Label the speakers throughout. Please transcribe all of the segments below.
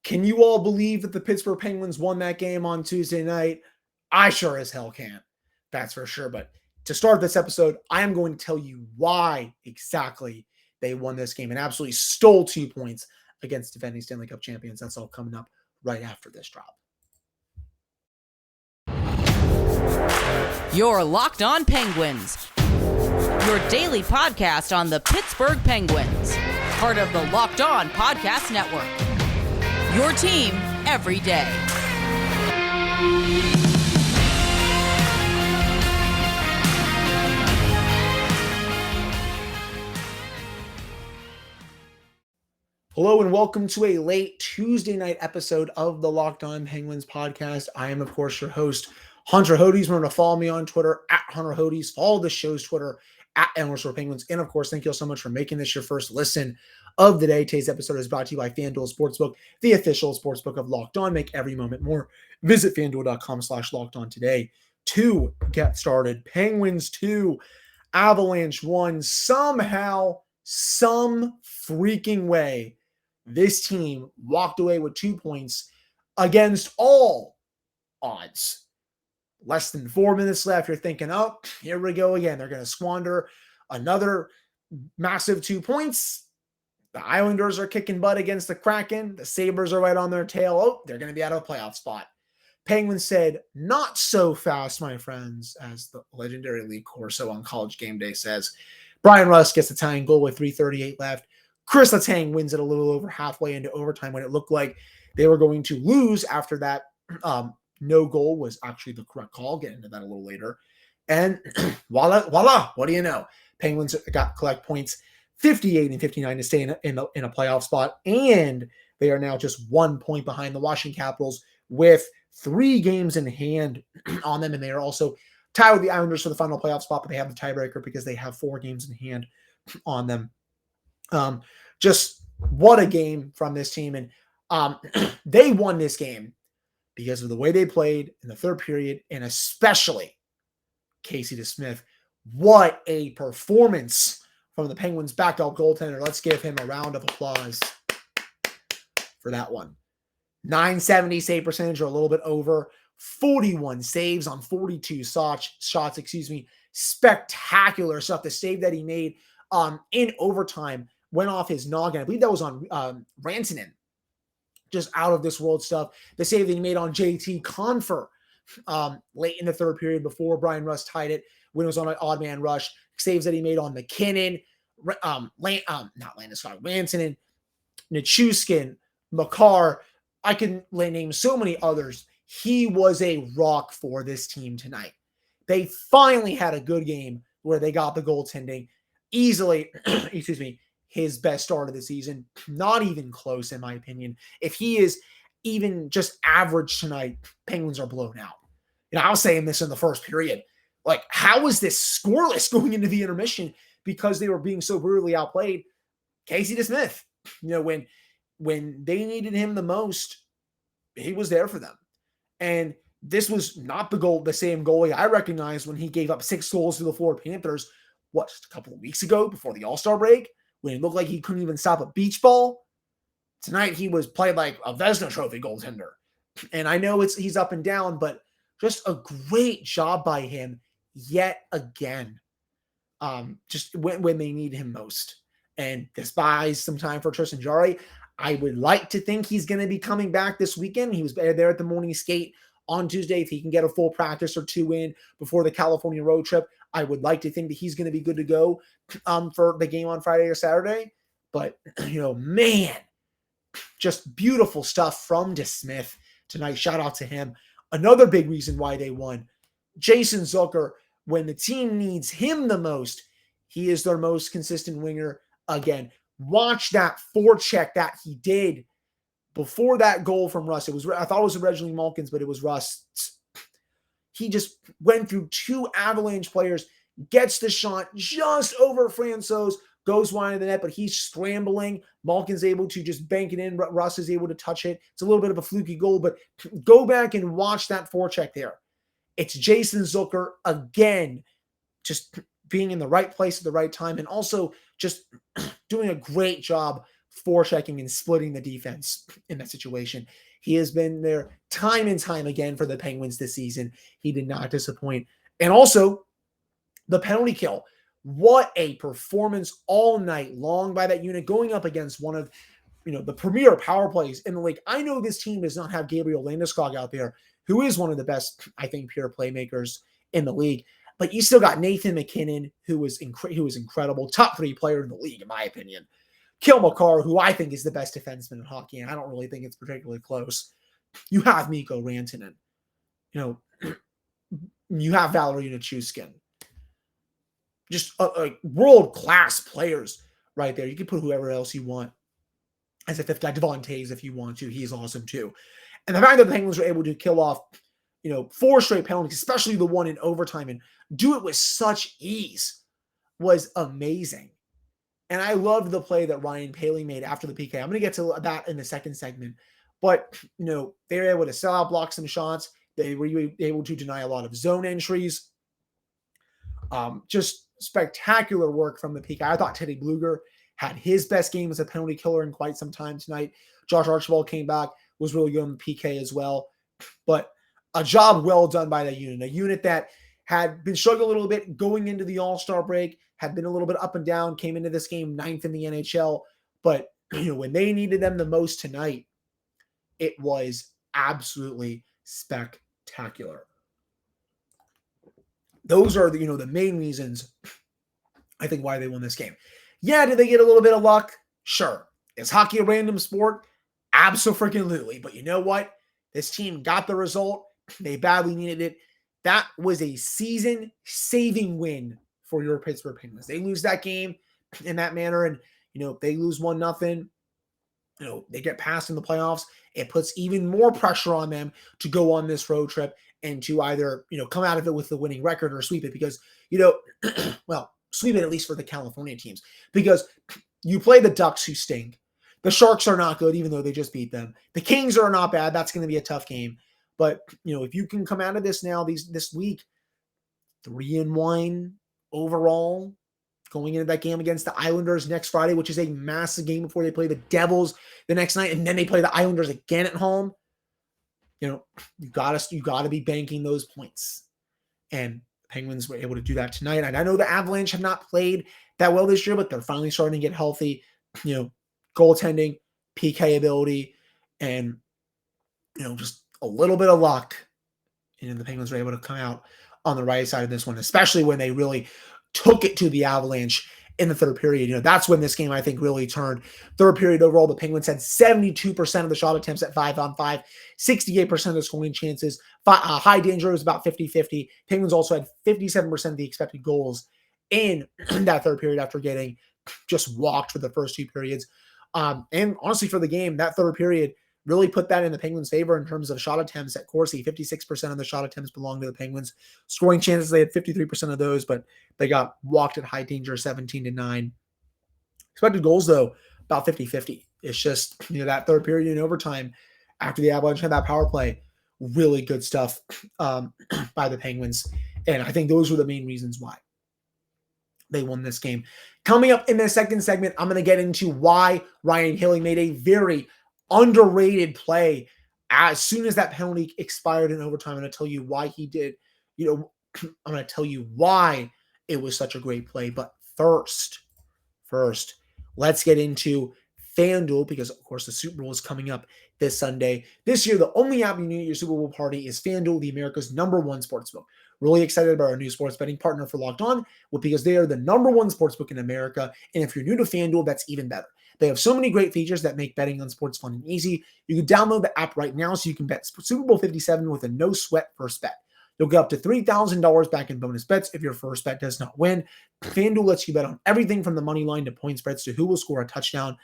Speaker 1: Can you all believe that the Pittsburgh Penguins won that game on Tuesday night? I sure as hell can't. That's for sure. But to start this episode, I am going to tell you why exactly they won this game and absolutely stole 2 points against defending Stanley Cup champions. That's all coming up right after this drop.
Speaker 2: You're Locked On Penguins, your daily podcast on the Pittsburgh Penguins, part of the Locked On Podcast Network. Your team every day.
Speaker 1: Hello and welcome to a late Tuesday night episode of the Locked On Penguins podcast. I am, of course, your host, Hunter Hodes. Remember to follow me on Twitter at Hunter Hodes. Follow the show's Twitter at @Penguins. And, of course, thank you all so much for making this your first listen of the day. Today's episode is brought to you by FanDuel Sportsbook, the official sportsbook of Locked On. Make every moment more. Visit FanDuel.com/LockedOn today to get started. Penguins 2, Avalanche 1. Somehow, some freaking way, this team walked away with 2 points against all odds. Less than 4 minutes left. You're thinking, oh, here we go again. They're going to squander another massive 2 points. The Islanders are kicking butt against the Kraken. The Sabres are right on their tail. Oh, they're going to be out of a playoff spot. Penguins said, not so fast, my friends, as the legendary Lee Corso on College Game Day says. Bryan Rust gets the tying goal with 3:38 left. Chris Letang wins it a little over halfway into overtime when it looked like they were going to lose after that. No goal was actually the correct call. Get into that a little later. And voila, what do you know? Penguins collect points 58 and 59 to stay in a playoff spot. And they are now just 1 point behind the Washington Capitals with 3 games in hand on them. And they are also tied with the Islanders for the final playoff spot, but they have the tiebreaker because they have 4 games in hand on them. Just what a game from this team. And they won this game because of the way they played in the third period, and especially Casey DeSmith. What a performance from the Penguins' backup goaltender. Let's give him a round of applause for that one. 970 save percentage, or a little bit over. 41 saves on 42 shots. Spectacular stuff. The save that he made in overtime went off his noggin. I believe that was on Rantanen. Just out of this world stuff. The save that he made on JT Confer late in the third period before Bryan Rust tied it when it was on an odd man rush. Saves that he made on McKinnon, Rantanen, Nichushkin, Makar. I can name so many others. He was a rock for this team tonight. They finally had a good game where they got the goaltending easily. His best start of the season. Not even close, in my opinion. If he is even just average tonight, Penguins are blown out. I was saying this in the first period. Like, how is this scoreless going into the intermission? Because they were being so brutally outplayed. Casey DeSmith, when they needed him the most, he was there for them. And this was not the same goalie I recognized when he gave up 6 goals to the Florida Panthers, just a couple of weeks ago before the All-Star break, when it looked like he couldn't even stop a beach ball. Tonight, he was played like a Vezina Trophy goaltender. And I know he's up and down, but just a great job by him yet again. Just when they need him most. And this buys some time for Tristan Jarry. I would like to think he's going to be coming back this weekend. He was there at the morning skate on Tuesday. If he can get a full practice or 2 in before the California road trip, I would like to think that he's going to be good to go for the game on Friday or Saturday. But, man, just beautiful stuff from DeSmith tonight. Shout out to him. Another big reason why they won. Jason Zucker, when the team needs him the most, he is their most consistent winger. Again, watch that forecheck that he did before that goal from Rust. I thought it was originally Malkin's, but it was Rust's. He just went through 2 Avalanche players, gets the shot just over Francouz, goes wide of the net, but he's scrambling. Malkin's able to just bank it in. Rust is able to touch it. It's a little bit of a fluky goal, but go back and watch that forecheck there. It's Jason Zucker again, just being in the right place at the right time, and also just doing a great job forechecking and splitting the defense in that situation. He has been there time and time again for the Penguins this season. He did not disappoint. And also, the penalty kill. What a performance all night long by that unit, going up against one of the premier power plays in the league. I know this team does not have Gabriel Landeskog out there, who is one of the best, I think, pure playmakers in the league. But you still got Nathan McKinnon, who was incredible, top 3 player in the league, in my opinion. Kyle McCarr, who I think is the best defenseman in hockey, and I don't really think it's particularly close. You have Mikko Rantanen. You have Valeri Nichushkin. Just world-class players right there. You can put whoever else you want as a fifth guy. Devon Toews, if you want to. He's awesome, too. And the fact that the Penguins were able to kill off 4 straight penalties, especially the one in overtime, and do it with such ease was amazing. And I loved the play that Ryan Poehling made after the PK. I'm going to get to that in the second segment. But, they were able to sell out, block some shots. They were able to deny a lot of zone entries. Just spectacular work from the PK. I thought Teddy Bluger had his best game as a penalty killer in quite some time tonight. Josh Archibald came back, was really good on the PK as well. But a job well done by that unit. A unit that had been struggling a little bit going into the All-Star break, had been a little bit up and down, came into this game 9th in the NHL. But when they needed them the most tonight, it was absolutely spectacular. Those are the main reasons I think why they won this game. Yeah, did they get a little bit of luck? Sure. Is hockey a random sport? Absolutely. But you know what? This team got the result. They badly needed it. That was a season-saving win for your Pittsburgh Penguins. They lose that game in that manner, and they lose 1-0. They get passed in the playoffs. It puts even more pressure on them to go on this road trip and to either come out of it with the winning record or sweep it, because well, sweep it at least for the California teams, because you play the Ducks, who stink. The Sharks are not good, even though they just beat them. The Kings are not bad. That's going to be a tough game. But, if you can come out of this now, this week, 3-1 overall, going into that game against the Islanders next Friday, which is a massive game before they play the Devils the next night, and then they play the Islanders again at home. You got to be banking those points. And the Penguins were able to do that tonight. And I know the Avalanche have not played that well this year, but they're finally starting to get healthy. Goaltending, PK ability, and just a little bit of luck. And the Penguins were able to come out on the right side of this one, especially when they really took it to the Avalanche in the third period. That's when this game, I think, really turned. Third period overall, the Penguins had 72% of the shot attempts at 5-on-5, 68% of the scoring chances. High danger was about 50-50. Penguins also had 57% of the expected goals in that third period after getting just walked for the first 2 periods. And honestly, for the game, that third period really put that in the Penguins' favor in terms of shot attempts at Corsi. 56% of the shot attempts belonged to the Penguins. Scoring chances, they had 53% of those, but they got walked at high danger, 17-9. Expected goals, though, about 50-50. It's just, that third period in overtime after the Avalanche had that power play, really good stuff by the Penguins. And I think those were the main reasons why they won this game. Coming up in the second segment, I'm going to get into why Ryan Poehling made a very underrated play as soon as that penalty expired in overtime. I'm going to tell you why he did. I'm going to tell you why it was such a great play. But first, let's get into FanDuel, because of course the Super Bowl is coming up this Sunday. This year, the only app you need at your Super Bowl party is FanDuel, the America's #1 sportsbook. Really excited about our new sports betting partner for Locked On, because they are the #1 sportsbook in America. And if you're new to FanDuel, that's even better. They have so many great features that make betting on sports fun and easy. You can download the app right now so you can bet Super Bowl 57 with a no-sweat first bet. You'll get up to $3,000 back in bonus bets if your first bet does not win. FanDuel lets you bet on everything from the money line to point spreads to who will score a touchdown.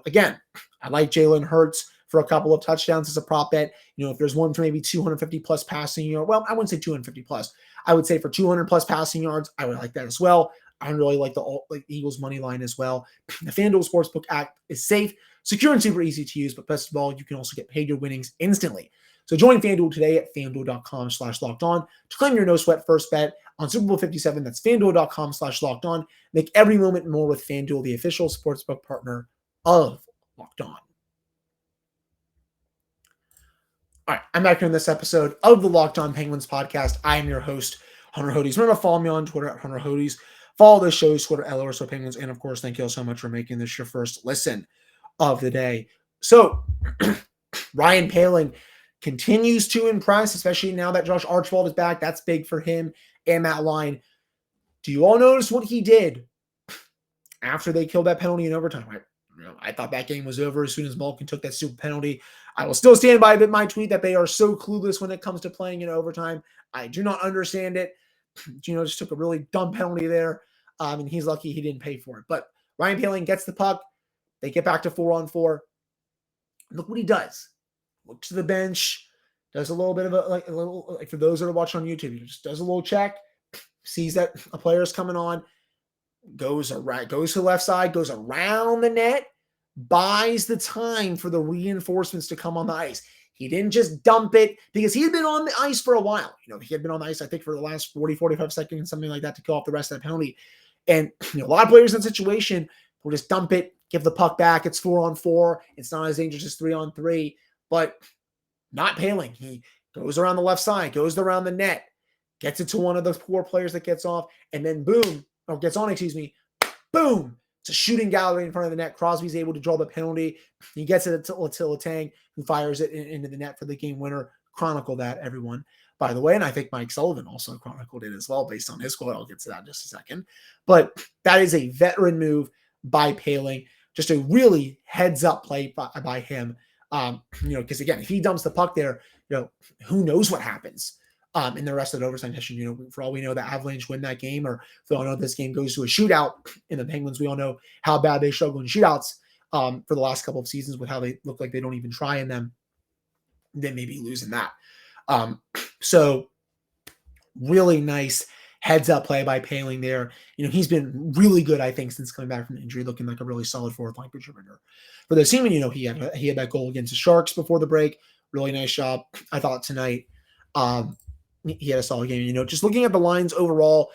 Speaker 1: Again, I like Jalen Hurts for a couple of touchdowns as a prop bet. If there's one for maybe 250 plus passing yards, well, I wouldn't say 250 plus. I would say for 200 plus passing yards, I would like that as well. I really like the Eagles money line as well. The FanDuel Sportsbook app is safe, secure, and super easy to use. But best of all, you can also get paid your winnings instantly. So join FanDuel today at FanDuel.com/lockedon to claim your no sweat first bet on Super Bowl 57. That's FanDuel.com/lockedon. Make every moment more with FanDuel, the official sportsbook partner of Locked On. All right, I'm back here in this episode of the Locked On Penguins podcast. I am your host, Hunter Hodes. Remember to follow me on Twitter at Hunter Hodes. Follow the show's Twitter at LRSO Penguins. And of course, thank you all so much for making this your first listen of the day. So, Ryan Poehling continues to impress, especially now that Josh Archibald is back. That's big for him and that line. Do you all notice what he did after they killed that penalty in overtime? I thought that game was over as soon as Malkin took that stupid penalty. I will still stand by my tweet that they are so clueless when it comes to playing in overtime. I do not understand it. Gino just took a really dumb penalty there, and he's lucky he didn't pay for it. But Ryan Poehling gets the puck. They get back to 4-on-4. Look what he does. Looks to the bench, does a little bit of a little for those that are watching on YouTube, he just does a little check, sees that a player is coming on, goes to the left side, goes around the net, buys the time for the reinforcements to come on the ice. He didn't just dump it because he had been on the ice for a while. He had been on the ice, I think, for the last 40, 45 seconds, something like that, to kill off the rest of the penalty. And a lot of players in that situation will just dump it, give the puck back. It's 4-on-4. It's not as dangerous as 3-on-3, but not Poehling. He goes around the left side, goes around the net, gets it to one of those poor players that gets off, and then boom, or gets on, boom. It's a shooting gallery in front of the net. Crosby's able to draw the penalty. He gets it to Letang, who fires it into the net for the game winner. Chronicle that, everyone, by the way. And I think Mike Sullivan also chronicled it as well based on his quote. I'll get to that in just a second. But that is a veteran move by Poehling. Just a really heads-up play by him. Because, again, if he dumps the puck there, who knows what happens in the rest of the overtime session. For all we know, the Avalanche win that game, or for all we know, this game goes to a shootout. In the Penguins, we all know how bad they struggle in shootouts for the last couple of seasons with how they look like they don't even try in them. They may be losing that. So really nice heads-up play by Poehling there. He's been really good, I think, since coming back from injury, looking like a really solid fourth-line contributor for the team. And, he had that goal against the Sharks before the break. Really nice job, I thought, tonight. He had a solid game. Just looking at the lines overall,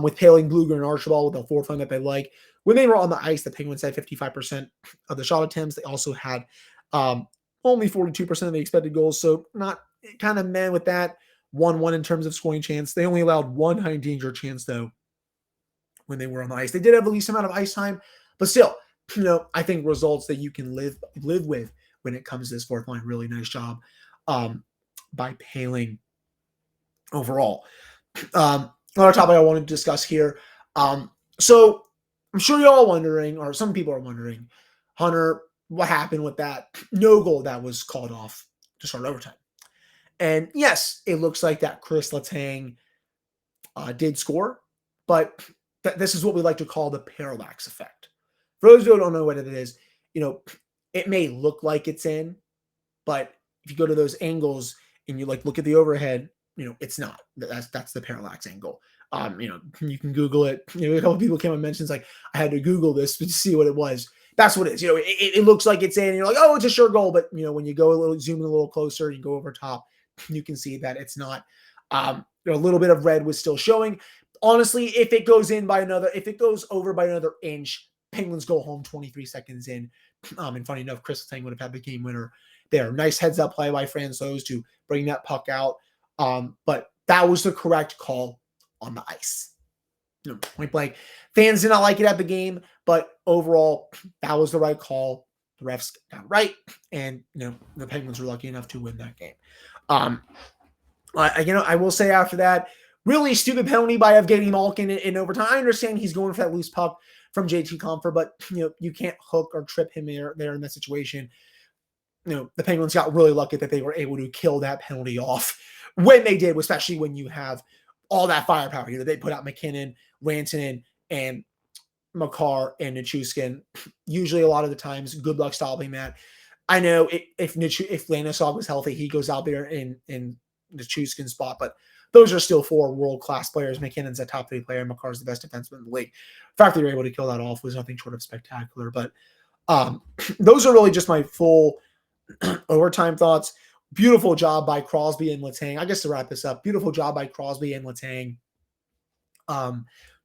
Speaker 1: with Poehling, Blueger, and Archibald, with the fourth line that they like. When they were on the ice, the Penguins had 55% of the shot attempts. They also had only 42% of the expected goals, so not kind of meh with that. 1-1 in terms of scoring chance. They only allowed one high danger chance, though, when they were on the ice. They did have the least amount of ice time, but still, I think results that you can live with when it comes to this fourth line. Really nice job by Poehling overall. Another topic I wanted to discuss here. So I'm sure you're all wondering, or some people are wondering, Hunter, what happened with that no goal that was called off to start overtime? And yes, it looks like that Chris Letang did score, but this is what we like to call the parallax effect. For those who don't know what it is, it may look like it's in, but if you go to those angles and you look at the overhead, it's not. That's the parallax angle. You can Google it. A couple of people came and mentions I had to Google this to see what it was. That's what it is. It looks like it's in, and you're like, oh, it's a sure goal. But when you go zoom in a little closer, you go over top, you can see that it's not. A little bit of red was still showing. Honestly, if it goes over by another inch, Penguins go home 23 seconds in. And funny enough, Chris Letang would have had the game winner there. Nice heads-up play by Francouz to bring that puck out. But that was the correct call on the ice. Point blank. Fans did not like it at the game, but overall, that was the right call. The refs got it right, and the Penguins were lucky enough to win that game. I will say after that, really stupid penalty by Evgeny Malkin in overtime. I understand he's going for that loose puck from JT Compher, but you can't hook or trip him there in that situation. The Penguins got really lucky that they were able to kill that penalty off when they did, especially when you have all that firepower here. They put out McKinnon, Rantanen, and Makar and Nichushkin. Usually, a lot of the times, good luck stopping that. I know if Landeskog was healthy, he goes out there in Nichushkin's spot, but those are still four world-class players. McKinnon's a top 3 player. Makar's the best defenseman in the league. The fact that you're able to kill that off was nothing short of spectacular. But those are really just my full overtime thoughts. Beautiful job by Crosby and Letang. I guess to wrap this up, beautiful job by Crosby and Letang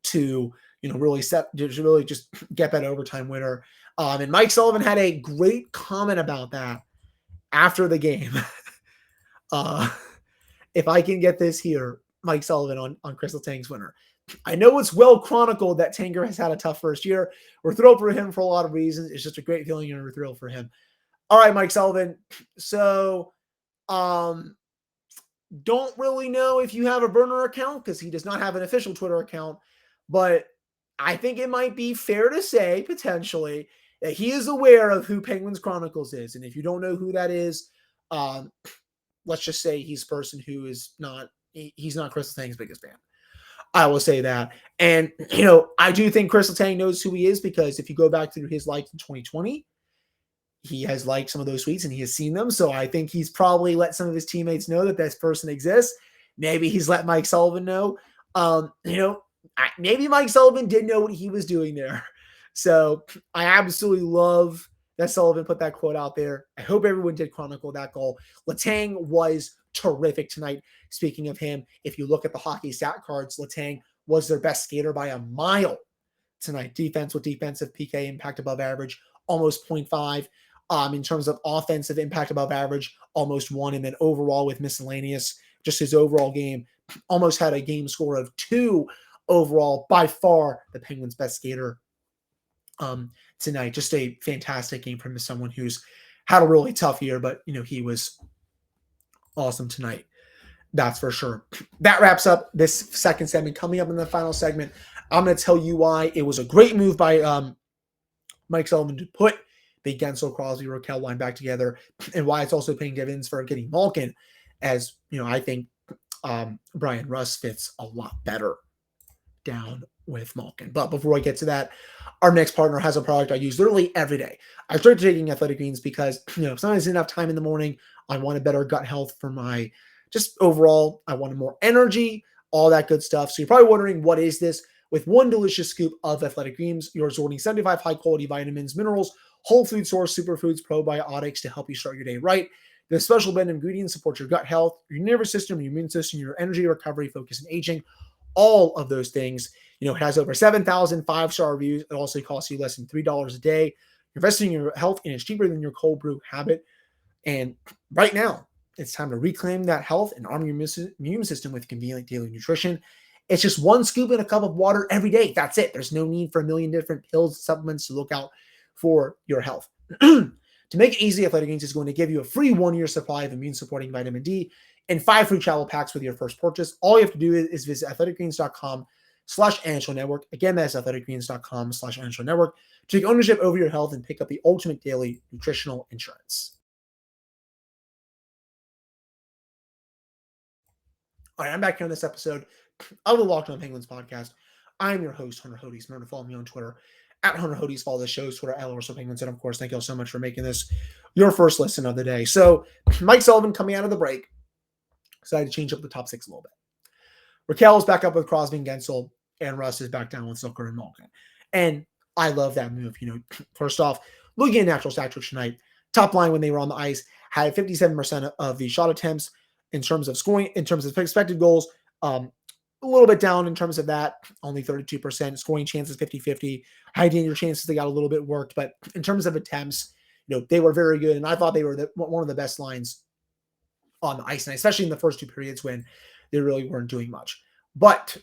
Speaker 1: to really just get that overtime winner. And Mike Sullivan had a great comment about that after the game. If I can get this here, Mike Sullivan on Crystal Tang's winner. I know it's well chronicled that Tanger has had a tough first year. We're thrilled for him for a lot of reasons. It's just a great feeling and we're thrilled for him. All right, Mike Sullivan. So, don't really know if you have a burner account because he does not have an official Twitter account, but I think it might be fair to say potentially that he is aware of who Penguins Chronicles is. And if you don't know who that is, let's just say he's a person who is not, he's not Crystal Tang's biggest fan. I will say that. And, I do think Crystal Tang knows who he is because if you go back through his likes in 2020, he has liked some of those tweets and he has seen them. So I think he's probably let some of his teammates know that this person exists. Maybe he's let Mike Sullivan know. Maybe Mike Sullivan did know what he was doing there. So I absolutely love that Sullivan put that quote out there. I hope everyone did chronicle that goal. Letang was terrific tonight. Speaking of him, if you look at the hockey stat cards, Letang was their best skater by a mile tonight. Defense with defensive PK impact above average, almost 0.5. In terms of offensive impact above average, almost 1. And then overall with miscellaneous, just his overall game, almost had a game score of 2 overall. By far the Penguins' best skater tonight. Just a fantastic game from someone who's had a really tough year, but he was awesome tonight. That's for sure. That wraps up this second segment. Coming up in the final segment, I'm going to tell you why it was a great move by Mike Sullivan to put Big Gensel, Crosby, Rakell line back together, and why it's also paying dividends for getting Malkin, as I think Bryan Rust fits a lot better down with Malkin. But before I get to that, our next partner has a product I use literally every day. I started taking Athletic Greens because sometimes enough time in the morning, I want a better gut health for my just overall. I wanted more energy, all that good stuff. So you're probably wondering, what is this? With one delicious scoop of Athletic Greens, you're absorbing 75 high-quality vitamins, minerals, whole food source, superfoods, probiotics to help you start your day right. The special blend of ingredients support your gut health, your nervous system, your immune system, your energy, recovery, focus, and aging. All of those things. It has over 7,000 5-star reviews. It also costs you less than $3 a day. You're investing in your health, and it's cheaper than your cold brew habit. And right now, it's time to reclaim that health and arm your immune system with convenient daily nutrition. It's just one scoop in a cup of water every day. That's it. There's no need for a million different pills, supplements to look out for your health. To make it easy, Athletic Greens is going to give you a free 1-year supply of immune-supporting vitamin D and 5 free travel packs with your first purchase. All you have to do is visit athleticgreens.com/NHL network. Again, that's athleticgreens.com/NHL network. Take ownership over your health and pick up the ultimate daily nutritional insurance. All right, I'm back here on this episode of the Locked On Penguins podcast. I'm your host, Hunter Hodes. Remember to follow me on Twitter at Hunter Hodes. Follow the show's Twitter at LRSO Penguins. And of course, thank you all so much for making this your first listen of the day. So Mike Sullivan coming out of the break decided to change up the top 6 a little bit. Rakell is back up with Crosby and Gensel, and Rust is back down with Zucker and Malkin. And I love that move. First off, looking at natural stat tricks tonight, top line when they were on the ice had 57% of the shot attempts in terms of scoring, in terms of expected goals. A little bit down in terms of that, only 32%. Scoring chances 50-50. High danger chances, they got a little bit worked, but in terms of attempts, they were very good, and I thought they were one of the best lines on the ice, and especially in the first 2 periods when they really weren't doing much. But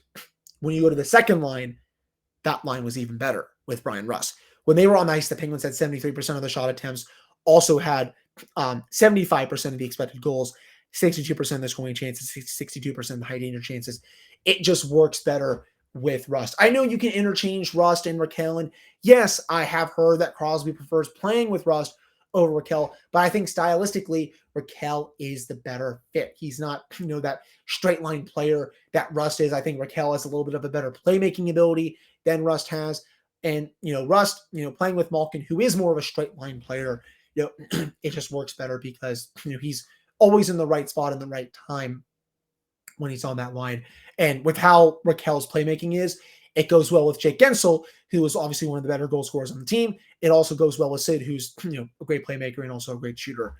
Speaker 1: when you go to the second line, that line was even better with Bryan Rust. When they were on the ice, the Penguins had 73% of the shot attempts, also had 75% of the expected goals, 62% of the scoring chances, 62% of the high danger chances. It just works better with Rust. I know you can interchange Rust and Rakell, and yes, I have heard that Crosby prefers playing with Rust over Rakell, but I think stylistically, Rakell is the better fit. He's not, that straight line player that Rust is. I think Rakell has a little bit of a better playmaking ability than Rust has. And, Rust, playing with Malkin, who is more of a straight line player, it just works better because, he's always in the right spot in the right time when he's on that line. And with how Rakell's playmaking is, it goes well with Jake Gensel, who is obviously one of the better goal scorers on the team. It also goes well with Sid, who's a great playmaker and also a great shooter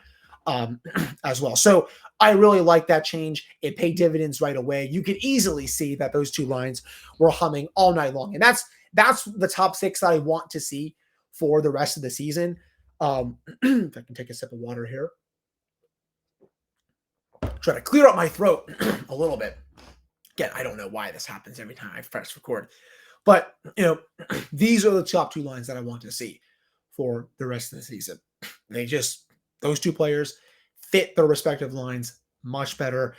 Speaker 1: as well. So I really like that change. It paid dividends right away. You could easily see that those 2 lines were humming all night long. And that's the top 6 that I want to see for the rest of the season. If I can take a sip of water here. Try to clear up my throat a little bit. Again, I don't know why this happens every time I press record. But, these are the top 2 lines that I want to see for the rest of the season. Those 2 players fit their respective lines much better.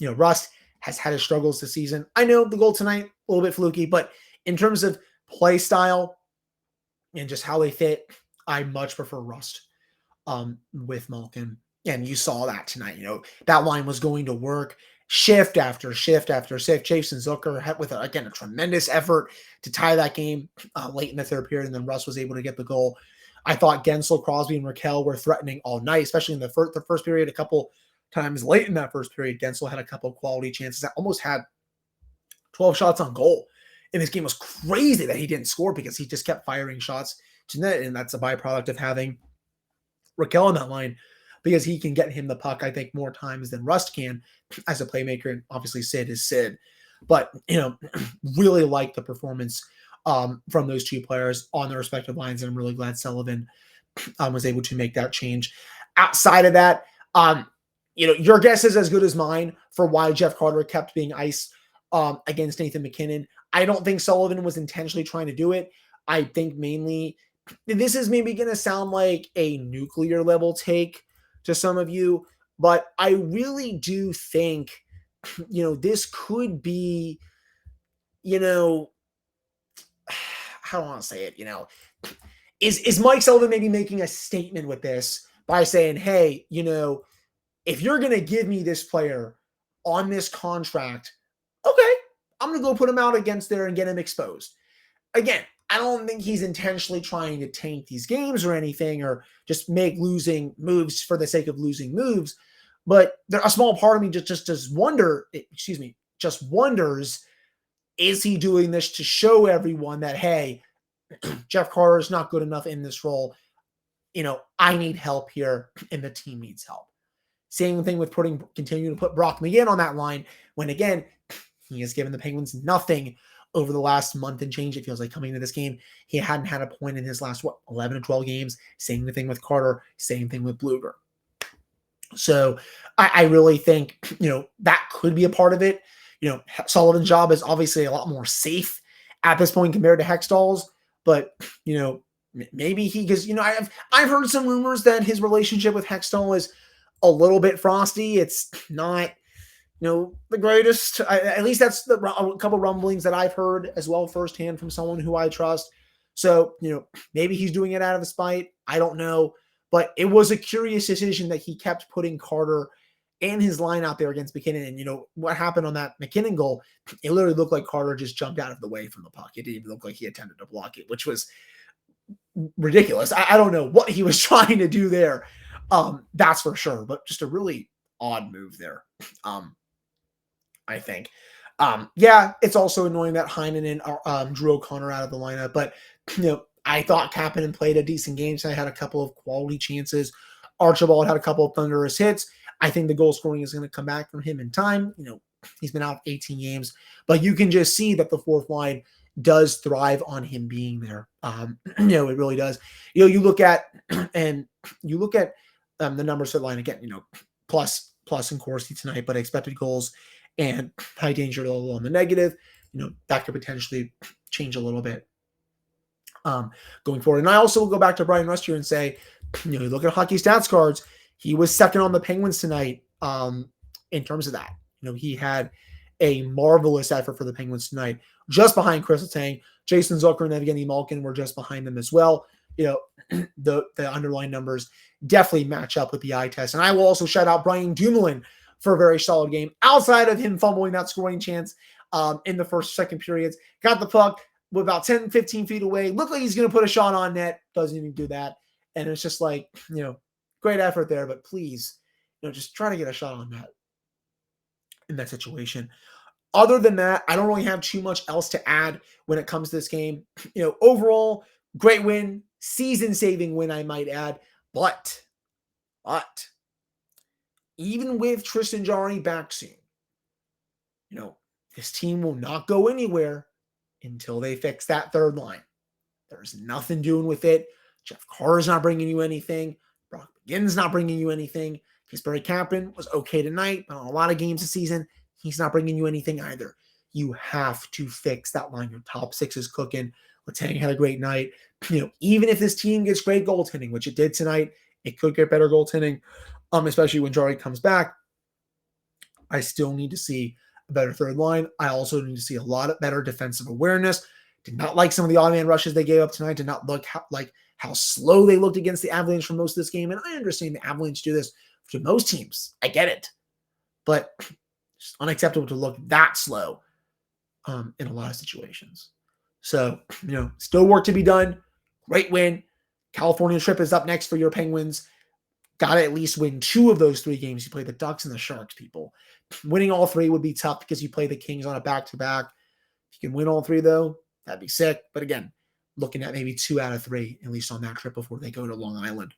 Speaker 1: Rust has had his struggles this season. I know the goal tonight, a little bit fluky, but in terms of play style and just how they fit, I much prefer Rust with Malkin. And you saw that tonight. That line was going to work shift after shift after shift. Jason Zucker with, again, a tremendous effort to tie that game late in the third period, and then Russ was able to get the goal. I thought Gensel, Crosby, and Rakell were threatening all night, especially in the first period. A couple times late in that first period, Gensel had a couple of quality chances that almost had 12 shots on goal. And this game was crazy that he didn't score because he just kept firing shots to net, and that's a byproduct of having Rakell on that line, because he can get him the puck, I think, more times than Rust can as a playmaker. And obviously Sid is Sid. But, really like the performance from those 2 players on their respective lines. And I'm really glad Sullivan was able to make that change. Outside of that, your guess is as good as mine for why Jeff Carter kept being iced against Nathan MacKinnon. I don't think Sullivan was intentionally trying to do it. I think mainly, this is maybe going to sound like a nuclear level take to some of you, but I really do think, this could be, how do I want to say it? Is Mike Sullivan maybe making a statement with this by saying, hey, if you're going to give me this player on this contract, okay, I'm going to go put him out against there and get him exposed. Again, I don't think he's intentionally trying to tank these games or anything, or just make losing moves for the sake of losing moves. But a small part of me just wonders, is he doing this to show everyone that, hey, Jeff Carter is not good enough in this role. I need help here, and the team needs help. Same thing with continuing to put Brock McGinn on that line, when again, he has given the Penguins nothing over the last month and change. It feels like coming into this game, he hadn't had a point in his last 11 or 12 games. Same thing with Carter, same thing with Bluger. So I really think that could be a part of it. Sullivan's job is obviously a lot more safe at this point compared to Hextall's, but maybe because I've heard some rumors that his relationship with Hextall is a little bit frosty. It's not the greatest. At least that's a couple rumblings that I've heard as well firsthand from someone who I trust. So, maybe he's doing it out of spite. I don't know. But it was a curious decision that he kept putting Carter and his line out there against MacKinnon. And, what happened on that MacKinnon goal, it literally looked like Carter just jumped out of the way from the puck. It didn't even look like he attempted to block it, which was ridiculous. I don't know what he was trying to do there. That's for sure. But just a really odd move there. I think. It's also annoying that Heinen and Drew O'Connor out of the lineup, but I thought Kapanen played a decent game, so I had a couple of quality chances. Archibald had a couple of thunderous hits. I think the goal scoring is going to come back from him in time. He's been out 18 games, but you can just see that the fourth line does thrive on him being there. It really does. You look at the numbers for the line again. Plus in Corsi tonight, but expected goals and high danger level on the negative, that could potentially change a little bit going forward. And I also will go back to Bryan Rust here and say, you look at hockey stats cards, he was second on the Penguins tonight in terms of that. He had a marvelous effort for the Penguins tonight, just behind Chris Letang. Jason Zucker and Evgeny Malkin were just behind them as well. The underlying numbers definitely match up with the eye test. And I will also shout out Brian Dumoulin for a very solid game. Outside of him fumbling that scoring chance in the second periods, got the puck about 10, 15 feet away. Looked like he's going to put a shot on net. Doesn't even do that. And it's just like, great effort there, but please, just try to get a shot on net in that situation. Other than that, I don't really have too much else to add when it comes to this game. Overall, great win, season-saving win, I might add. But even with Tristan Jarry back soon, this team will not go anywhere until they fix that third line. There's nothing doing with it. Jeff Carter's not bringing you anything. Brock McGinn's not bringing you anything. Kasperi Kapanen was okay tonight, but on a lot of games this season, he's not bringing you anything either. You have to fix that line. Your top six is cooking. Letang had a great night. Even if this team gets great goaltending, which it did tonight, it could get better goaltending, especially when Jari comes back. I still need to see a better third line. I also need to see a lot of better defensive awareness. Did not like some of the odd man rushes they gave up tonight. Did not look how slow they looked against the Avalanche for most of this game. And I understand the Avalanche do this to most teams. I get it. But it's unacceptable to look that slow in a lot of situations. So, still work to be done. Great win. California trip is up next for your Penguins. Got to at least win 2 of those 3 games. You play the Ducks and the Sharks, people. Winning all 3 would be tough because you play the Kings on a back-to-back. If you can win all 3, though, that'd be sick. But again, looking at maybe 2 out of 3, at least on that trip before they go to Long Island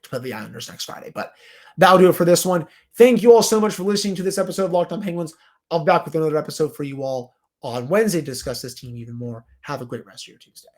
Speaker 1: to play the Islanders next Friday. But that'll do it for this one. Thank you all so much for listening to this episode of Locked On Penguins. I'll be back with another episode for you all on Wednesday to discuss this team even more. Have a great rest of your Tuesday.